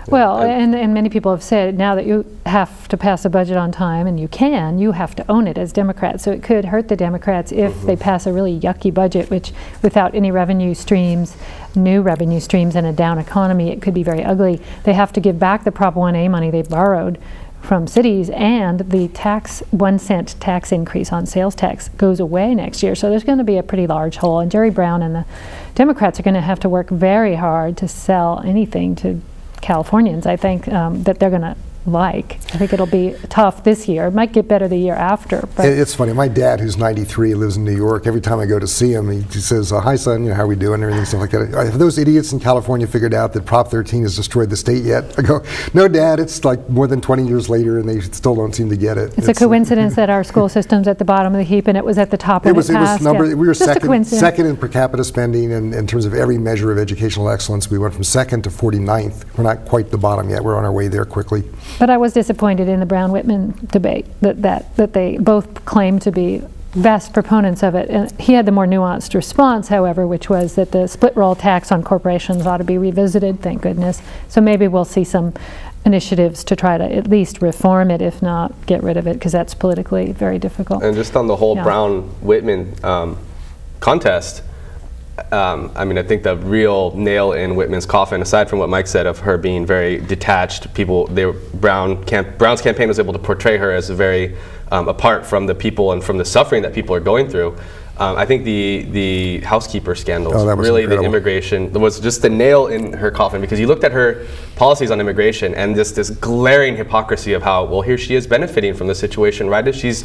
Well, and many people have said now that you have to pass a budget on time, and you have to own it as Democrats. So it could hurt the Democrats if they pass a really yucky budget, which without any revenue streams, new revenue streams, and a down economy, it could be very ugly. They have to give back the Prop 1A money they borrowed from cities, and the 1 cent tax increase on sales tax goes away next year. So there's going to be a pretty large hole, and Jerry Brown and the Democrats are going to have to work very hard to sell anything to Californians, I think, that they're going to like. I think it'll be tough this year. It might get better the year after. But it's funny. My dad, who's 93, lives in New York. Every time I go to see him, he says, "Hi, son. How are we doing?" Everything, stuff like that. Have those idiots in California figured out that Prop 13 has destroyed the state yet? I go, "No, Dad. It's like more than 20 years later, and they still don't seem to get it." It's a coincidence that our school system's at the bottom of the heap, and it was at the top when it passed. We were second in per capita spending, and in terms of every measure of educational excellence, we went from 2nd to 49th. We're not quite the bottom yet. We're on our way there quickly. But I was disappointed in the Brown-Whitman debate that they both claimed to be vast proponents of it. And he had the more nuanced response, however, which was that the split roll tax on corporations ought to be revisited, thank goodness. So maybe we'll see some initiatives to try to at least reform it, if not get rid of it, because that's politically very difficult. And just on the whole Brown-Whitman contest, I mean, I think the real nail in Whitman's coffin, aside from what Mike said of her being very detached, Brown's campaign was able to portray her as a very apart from the people and from the suffering that people are going through. I think the housekeeper scandals, really incredible. The immigration, was just the nail in her coffin, because you looked at her policies on immigration and this glaring hypocrisy of how, well, here she is benefiting from the situation right as she's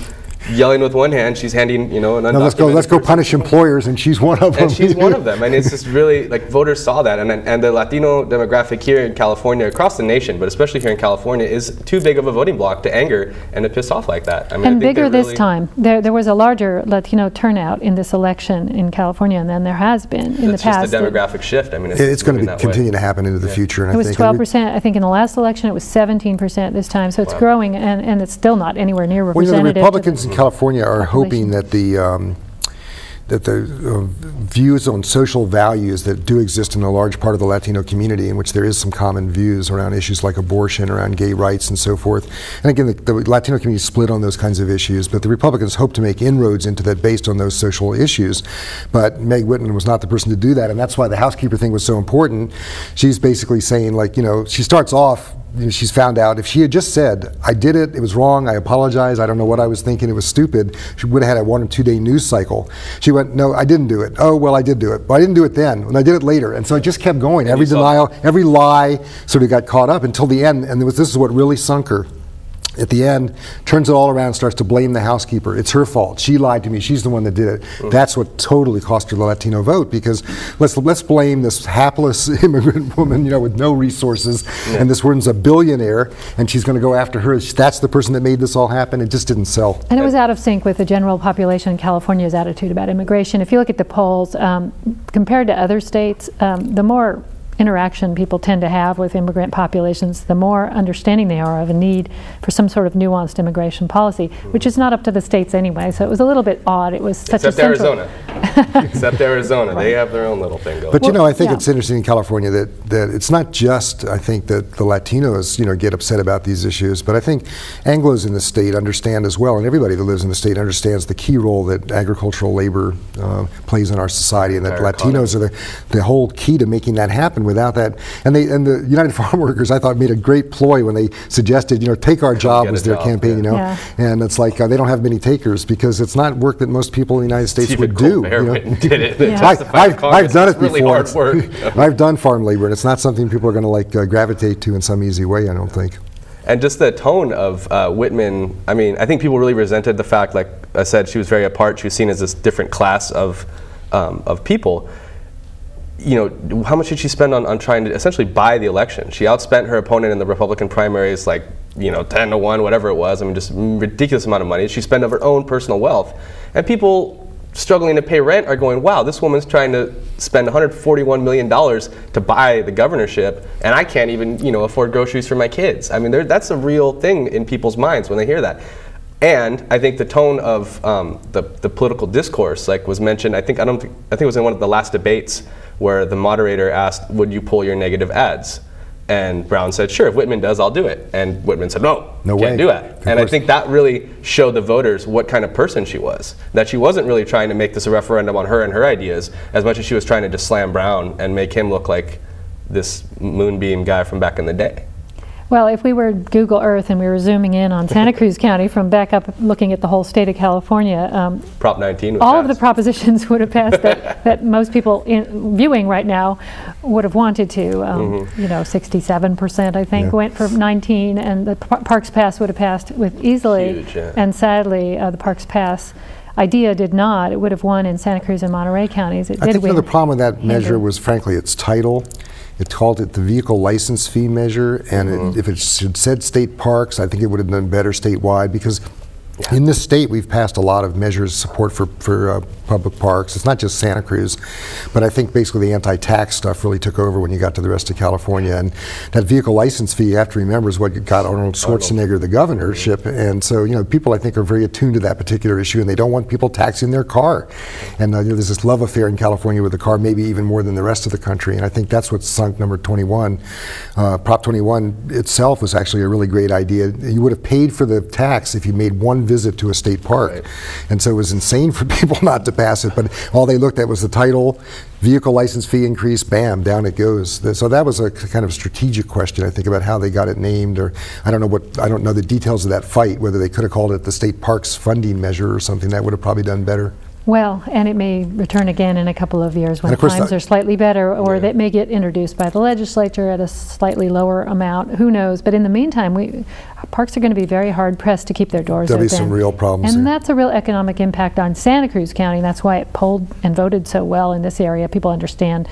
yelling with one hand, she's handing, an undocumented let's go punish employers, and she's one of them. And she's one of them, and it's just really, like, voters saw that, and the Latino demographic here in California, across the nation, but especially here in California, is too big of a voting bloc to anger and to piss off like that. I mean, and bigger this time. There was a larger Latino turnout in this election in California than there has been in the past. It's just a demographic shift. I mean, it's going to continue to happen into the future. And it was 12%. I think in the last election it was 17% this time. So it's growing, and it's still not anywhere near representative. Well, the Republicans in California are hoping that the views on social values that do exist in a large part of the Latino community, in which there is some common views around issues like abortion, around gay rights, and so forth. And again, the Latino community is split on those kinds of issues, but the Republicans hope to make inroads into that based on those social issues. But Meg Whitman was not the person to do that, and that's why the housekeeper thing was so important. She's basically saying, like, she starts off, she's found out if she had just said, I did it, it was wrong, I apologize, I don't know what I was thinking, it was stupid, she would have had a 1 or 2 day news cycle. She went, no, I didn't do it. Oh, well, I did do it. But I didn't do it then, and I did it later. And so it just kept going. Every denial, every lie sort of got caught up until the end, and this is what really sunk her. At the end, turns it all around and starts to blame the housekeeper. It's her fault. She lied to me. She's the one that did it. That's what totally cost her the Latino vote, because let's blame this hapless immigrant woman, with no resources, and this woman's a billionaire, and she's going to go after her. That's the person that made this all happen. It just didn't sell. And it was out of sync with the general population in California's attitude about immigration. If you look at the polls, compared to other states, the more interaction people tend to have with immigrant populations, the more understanding they are of a need for some sort of nuanced immigration policy, which is not up to the states anyway. So it was a little bit odd. It was such a central... Except Arizona. They have their own little thing going. But I think it's interesting in California that it's not just, I think, that the Latinos, get upset about these issues, but I think Anglos in the state understand as well, and everybody that lives in the state understands the key role that agricultural labor plays in our society, and that Latinos are the whole key to making that happen. Without that, and the United Farm Workers, I thought, made a great ploy when they suggested, take our job was their campaign, and it's like they don't have many takers because it's not work that most people in the United States would do. Did it. I've done it really before. Hard work. I've done farm labor, and it's not something people are going to gravitate to in some easy way, I don't think. And just the tone of Whitman, I think people really resented the fact, like I said, she was very apart. She was seen as this different class of people. How much did she spend on trying to essentially buy the election? She outspent her opponent in the Republican primaries 10-1, whatever it was. just a ridiculous amount of money. She spent of her own personal wealth. And people struggling to pay rent are going, wow, this woman's trying to spend $141 million to buy the governorship, and I can't even afford groceries for my kids. That's a real thing in people's minds when they hear that. And I think the tone of the political discourse, was mentioned, I think it was in one of the last debates where the moderator asked, would you pull your negative ads? And Brown said, sure, if Whitman does, I'll do it. And Whitman said, no can't do it. And I think that really showed the voters what kind of person she was. That she wasn't really trying to make this a referendum on her and her ideas, as much as she was trying to just slam Brown and make him look like this moonbeam guy from back in the day. Well, if we were Google Earth and we were zooming in on Santa Cruz County from back up looking at the whole state of California, Prop 19 would all pass. of the propositions would have passed that most people viewing right now would have wanted to. 67%, I think, went for 19, and the Parks Pass would have passed with easily. Huge, yeah. And sadly, the Parks Pass idea did not. It would have won in Santa Cruz and Monterey counties. It I did think win. the problem with that measure was, frankly, its title. It called it the vehicle license fee measure, and if it had said state parks, I think it would have done better statewide, because in this state we've passed a lot of measures of support for public parks. It's not just Santa Cruz, but I think basically the anti-tax stuff really took over when you got to the rest of California. And that vehicle license fee, you have to remember, is what got Arnold Schwarzenegger the governorship. And so, people, I think, are very attuned to that particular issue, and they don't want people taxing their car. And there's this love affair in California with the car, maybe even more than the rest of the country. And I think that's what sunk number 21. Prop 21 itself was actually a really great idea. You would have paid for the tax if you made one visit to a state park. Right. And so it was insane for people not to pass it, but all they looked at was the title, vehicle license fee increase, bam, down it goes. So that was a kind of strategic question, I think, about how they got it named, or I don't know the details of that fight, whether they could have called it the state parks funding measure or something. That would have probably done better. Well, and it may return again in a couple of years when And of course times are slightly better, or that may get introduced by the legislature at a slightly lower amount. Who knows? But in the meantime, parks are going to be very hard pressed to keep their doors There'll open. be some real problems And there. that's a real economic impact on Santa Cruz County. That's why it polled and voted so well in this area. People understand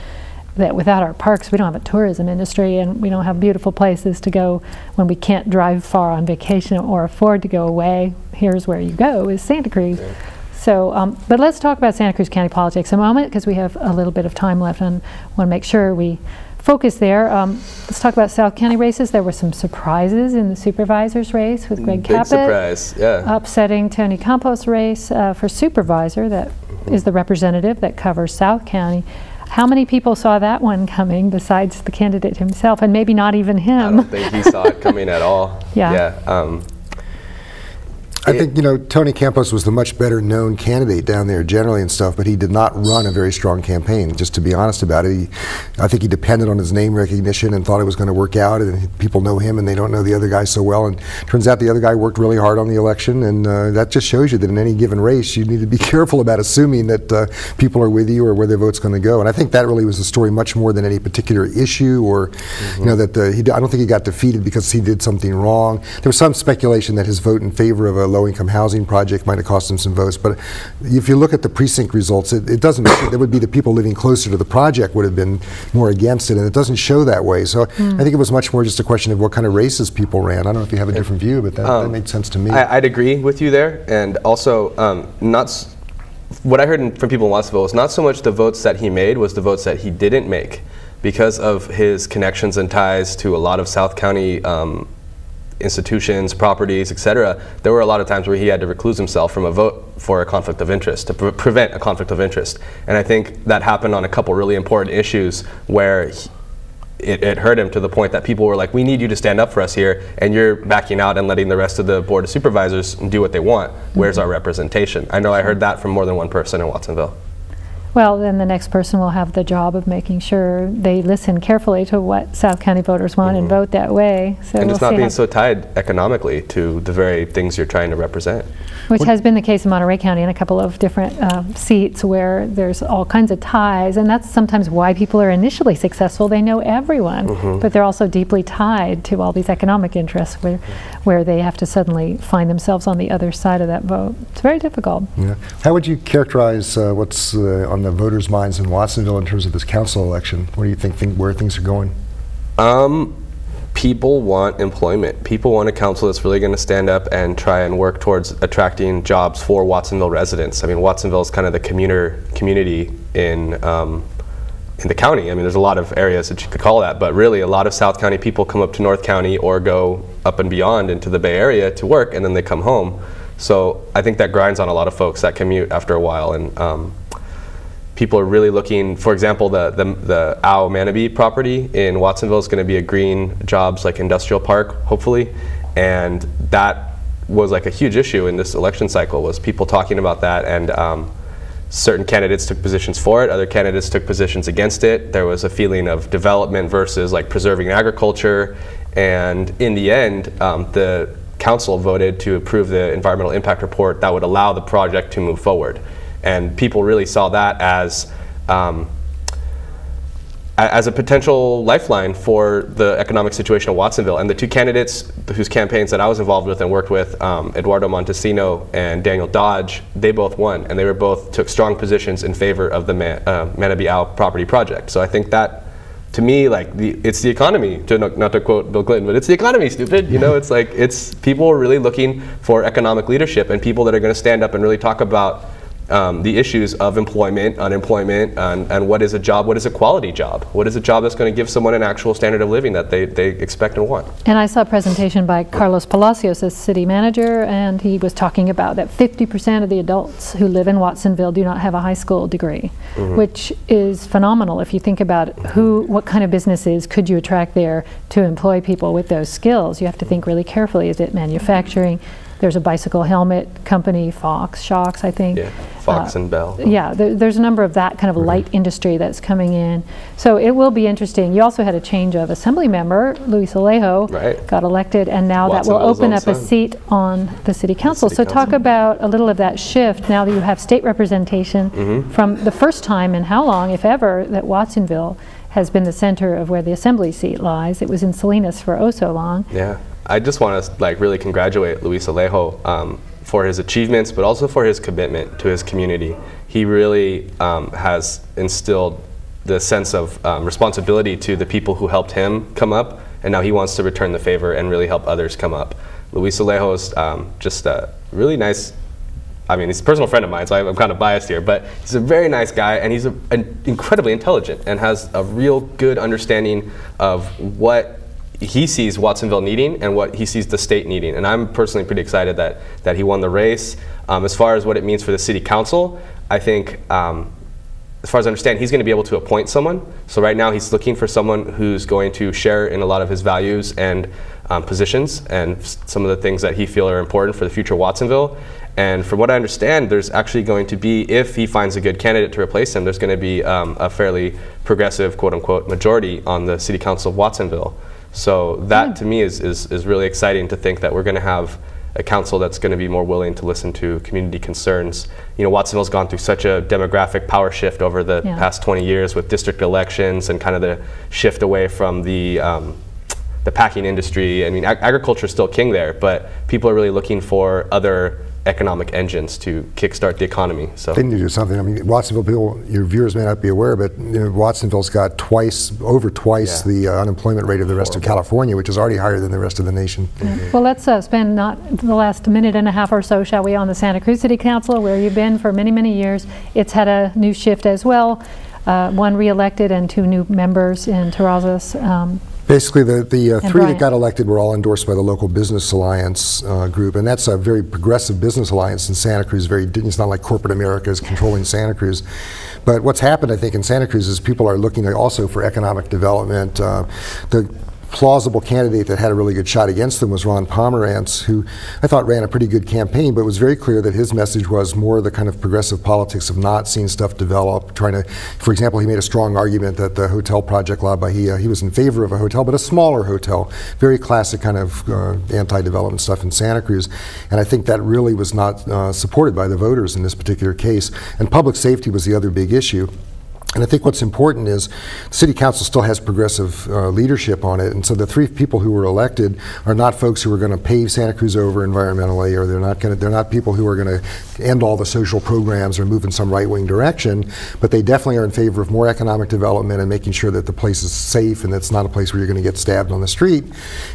that without our parks, we don't have a tourism industry, and we don't have beautiful places to go when we can't drive far on vacation or afford to go away. Here's where you go, is Santa Cruz. Yeah. So, but let's talk about Santa Cruz County politics a moment, because we have a little bit of time left and want to make sure we focus there. Let's talk about South County races. There were some surprises in the supervisor's race with Greg Caput. Big surprise, yeah. Upsetting Tony Campos' race for supervisor, that is the representative that covers South County. How many people saw that one coming besides the candidate himself, and maybe not even him? I don't think he saw it coming at all. Yeah. I think, you know, Tony Campos was the much better known candidate down there generally and stuff, but he did not run a very strong campaign, just to be honest about it. I think he depended on his name recognition and thought it was going to work out, and people know him and they don't know the other guy so well, and turns out the other guy worked really hard on the election, and that just shows you that in any given race you need to be careful about assuming that people are with you or where their vote's going to go. And I think that really was the story much more than any particular issue, or you know, that I don't think he got defeated because he did something wrong. There was some speculation that his vote in favor of a low-income housing project might have cost him some votes, but if you look at the precinct results, it doesn't. There would be the people living closer to the project would have been more against it, and it doesn't show that way. So I think it was much more just a question of what kind of races people ran. I don't know if you have a different view, but that made sense to me. I'd agree with you there, and also what I heard from people in Watsonville was not so much the votes that he made, was the votes that he didn't make, because of his connections and ties to a lot of South County institutions, properties, etc. There were a lot of times where he had to recluse himself from a vote for a conflict of interest, to prevent a conflict of interest. And I think that happened on a couple really important issues where it hurt him to the point that people were like, we need you to stand up for us here, and you're backing out and letting the rest of the Board of Supervisors do what they want. Where's our representation? I know I heard that from more than one person in Watsonville. Well, then the next person will have the job of making sure they listen carefully to what South County voters want and vote that way. So and just not being so tied economically to the very things you're trying to represent. Which has been the case in Monterey County in a couple of different seats where there's all kinds of ties, and that's sometimes why people are initially successful. They know everyone, but they're also deeply tied to all these economic interests where they have to suddenly find themselves on the other side of that vote. It's very difficult. Yeah. How would you characterize what's on the voters' minds in Watsonville in terms of this council election? What do you think where things are going? People want employment. People want a council that's really going to stand up and try and work towards attracting jobs for Watsonville residents. I mean, Watsonville is kind of the community in the county. I mean, there's a lot of areas that you could call that, but really a lot of South County people come up to North County or go up and beyond into the Bay Area to work, and then they come home. So I think that grinds on a lot of folks that commute after a while, and people are really looking. For example, the Ow Manabee property in Watsonville is going to be a green jobs like industrial park, hopefully, and that was like a huge issue in this election cycle, was people talking about that, and certain candidates took positions for it, other candidates took positions against it. There was a feeling of development versus like preserving agriculture, and in the end the council voted to approve the environmental impact report that would allow the project to move forward. And people really saw that as a potential lifeline for the economic situation of Watsonville. And the two candidates whose campaigns that I was involved with and worked with, Eduardo Montesino and Daniel Dodge, they both won, and they both took strong positions in favor of the Manabee Ow property project. So I think that, to me, like it's the economy. Not to quote Bill Clinton, but it's the economy, stupid. You know, it's like people are really looking for economic leadership and people that are going to stand up and really talk about the issues of employment, unemployment, and what is a job, what is a quality job, what is a job that's going to give someone an actual standard of living that they expect and want. And I saw a presentation by Carlos Palacios as city manager, and he was talking about that 50% of the adults who live in Watsonville do not have a high school degree, which is phenomenal if you think about what kind of businesses could you attract there to employ people with those skills. You have to think really carefully. Is it manufacturing? There's a bicycle helmet company, Shocks, I think. Yeah, Fox and Bell. Yeah, there's a number of that kind of light industry that's coming in. So it will be interesting. You also had a change of assembly member. Luis Alejo got elected, and now that will open up a seat on the city council. So talk about a little of that shift now that you have state representation from the first time in how long, if ever, that Watsonville has been the center of where the assembly seat lies. It was in Salinas for oh so long. Yeah, I just want to really congratulate Luis Alejo for his achievements, but also for his commitment to his community. He really has instilled the sense of responsibility to the people who helped him come up, and now he wants to return the favor and really help others come up. Luis Alejo is just a really nice, I mean, he's a personal friend of mine, so I'm kind of biased here, but he's a very nice guy, and he's incredibly intelligent and has a real good understanding of what he sees Watsonville needing and what he sees the state needing. And I'm personally pretty excited that he won the race. As far as what it means for the city council, I think, as far as I understand, he's going to be able to appoint someone. So right now he's looking for someone who's going to share in a lot of his values and positions and some of the things that he feels are important for the future Watsonville. And from what I understand, there's actually going to be, if he finds a good candidate to replace him, there's going to be a fairly progressive, quote unquote, majority on the city council of Watsonville. So that to me is really exciting to think that we're going to have a council that's going to be more willing to listen to community concerns. You know, Watsonville's gone through such a demographic power shift over the past 20 years with district elections and kind of the shift away from the packing industry. I mean, agriculture is still king there, but people are really looking for other economic engines to kickstart the economy. So they need to do something. I mean, Watsonville people, your viewers may not be aware, but you know, Watsonville's got over twice the unemployment rate of the rest of California, which is already higher than the rest of the nation. Well, let's spend not the last minute and a half or so, shall we, on the Santa Cruz City Council, where you've been for many, many years. It's had a new shift as well. One re-elected and 2 new members in Terrazas. Basically, the 3 that got elected were all endorsed by the local business alliance group, and that's a very progressive business alliance in Santa Cruz. It's not like corporate America is controlling Santa Cruz. But what's happened, I think, in Santa Cruz is people are looking also for economic development. The plausible candidate that had a really good shot against them was Ron Pomerantz, who I thought ran a pretty good campaign, but it was very clear that his message was more the kind of progressive politics of not seeing stuff develop, trying to, for example, he made a strong argument that the hotel project law by he was in favor of a hotel, but a smaller hotel, very classic kind of anti-development stuff in Santa Cruz, and I think that really was not supported by the voters in this particular case, and public safety was the other big issue. And I think what's important is the city council still has progressive leadership on it, and so the 3 people who were elected are not folks who are going to pave Santa Cruz over environmentally, or they're not people who are going to end all the social programs or move in some right-wing direction, but they definitely are in favor of more economic development and making sure that the place is safe and it's not a place where you're going to get stabbed on the street.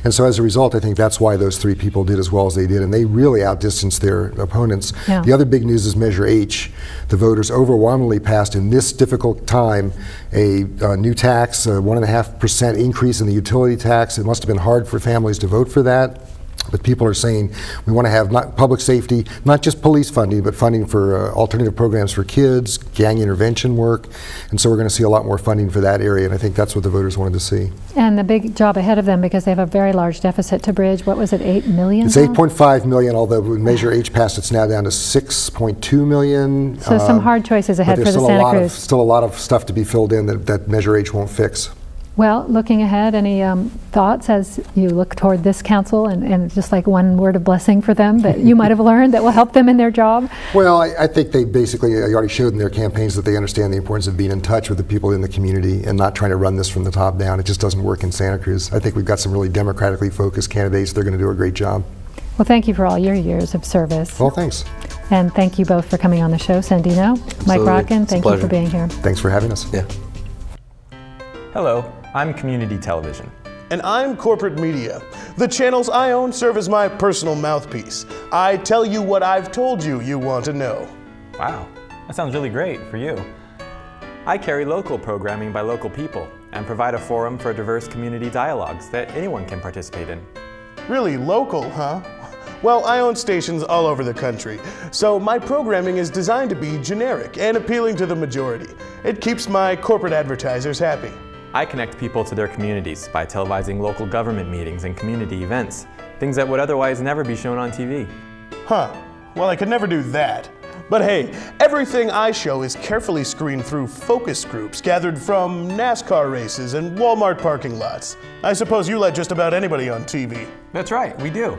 And so as a result, I think that's why those 3 people did as well as they did, and they really outdistanced their opponents. The other big news is Measure H. The voters overwhelmingly passed in this difficult time a new tax, a 1.5% increase in the utility tax. It must have been hard for families to vote for that. But people are saying we want to have not public safety, not just police funding, but funding for alternative programs for kids, gang intervention work, and so we're going to see a lot more funding for that area, and I think that's what the voters wanted to see. And the big job ahead of them, because they have a very large deficit to bridge. What was it, 8 million? It's 8.5 million, although when Measure H passed, it's now down to 6.2 million. So some hard choices ahead for the Santa Cruz. Still a lot of stuff to be filled in that Measure H won't fix. Well, looking ahead, any thoughts as you look toward this council, and just like one word of blessing for them that you might have learned that will help them in their job? Well, I think they basically already showed in their campaigns that they understand the importance of being in touch with the people in the community and not trying to run this from the top down. It just doesn't work in Santa Cruz. I think we've got some really democratically focused candidates. They're going to do a great job. Well, thank you for all your years of service. Well, thanks. And thank you both for coming on the show. Sandino, Mike Rotkin, thank you for being here. Thanks for having us. Yeah. Hello, I'm Community Television. And I'm Corporate Media. The channels I own serve as my personal mouthpiece. I tell you what I've told you you want to know. Wow, that sounds really great for you. I carry local programming by local people and provide a forum for diverse community dialogues that anyone can participate in. Really local, huh? Well, I own stations all over the country, so my programming is designed to be generic and appealing to the majority. It keeps my corporate advertisers happy. I connect people to their communities by televising local government meetings and community events, things that would otherwise never be shown on TV. Huh. Well, I could never do that. But hey, everything I show is carefully screened through focus groups gathered from NASCAR races and Walmart parking lots. I suppose you let just about anybody on TV. That's right, we do.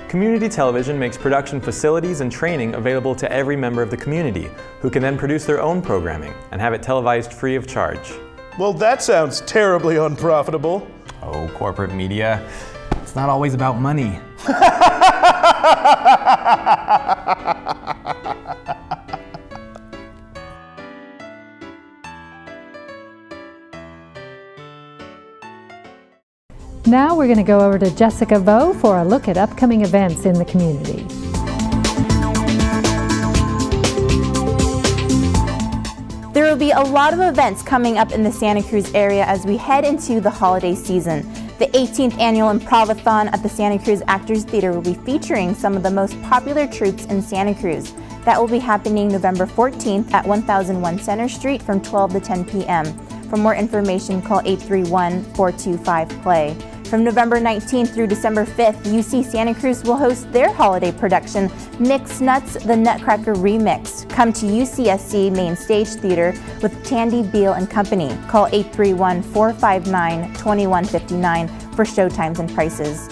Community television makes production facilities and training available to every member of the community, who can then produce their own programming and have it televised free of charge. Well, that sounds terribly unprofitable. Oh, corporate media. It's not always about money. Now we're going to go over to Jessica Vo for a look at upcoming events in the community. There will be a lot of events coming up in the Santa Cruz area as we head into the holiday season. The 18th annual Improvathon at the Santa Cruz Actors Theater will be featuring some of the most popular troupes in Santa Cruz. That will be happening November 14th at 1001 Center Street from 12 to 10 p.m. For more information, call 831-425-PLAY. From November 19th through December 5th, UC Santa Cruz will host their holiday production, Mixed Nuts, the Nutcracker Remix. Come to UCSC Main Stage Theater with Tandy Beal and Company. Call 831-459-2159 for showtimes and prices.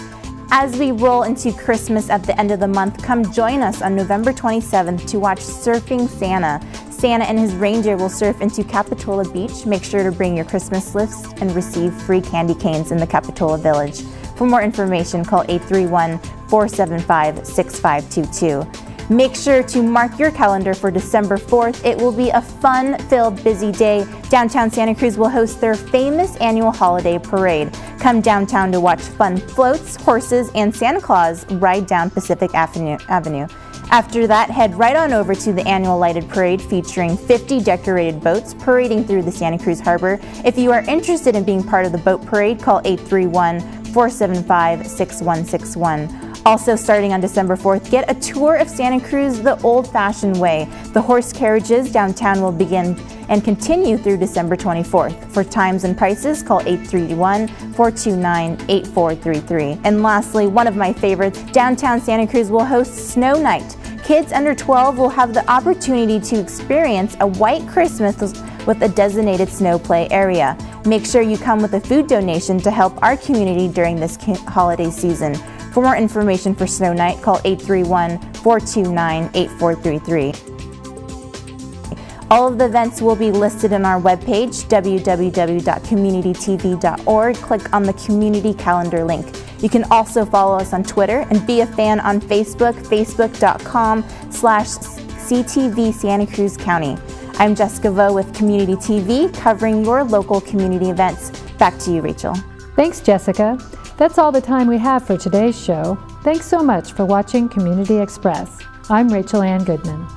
As we roll into Christmas at the end of the month, come join us on November 27th to watch Surfing Santa. Santa and his reindeer will surf into Capitola Beach. Make sure to bring your Christmas list and receive free candy canes in the Capitola Village. For more information, call 831-475-6522. Make sure to mark your calendar for December 4th. It will be a fun-filled, busy day. Downtown Santa Cruz will host their famous annual holiday parade. Come downtown to watch fun floats, horses, and Santa Claus ride down Pacific Avenue. After that, head right on over to the annual lighted parade featuring 50 decorated boats parading through the Santa Cruz Harbor. If you are interested in being part of the boat parade, call 831-475-6161. Also starting on December 4th, get a tour of Santa Cruz the old-fashioned way. The horse carriages downtown will begin and continue through December 24th. For times and prices, call 831-429-8433. And lastly, one of my favorites, downtown Santa Cruz will host Snow Night. Kids under 12 will have the opportunity to experience a white Christmas with a designated snow play area. Make sure you come with a food donation to help our community during this holiday season. For more information for Snow Night, call 831-429-8433. All of the events will be listed on our webpage, www.communitytv.org. Click on the community calendar link. You can also follow us on Twitter and be a fan on Facebook, facebook.com/CTV Santa Cruz County. I'm Jessica Vo with Community TV, covering your local community events. Back to you, Rachel. Thanks, Jessica. That's all the time we have for today's show. Thanks so much for watching Community Express. I'm Rachel Ann Goodman.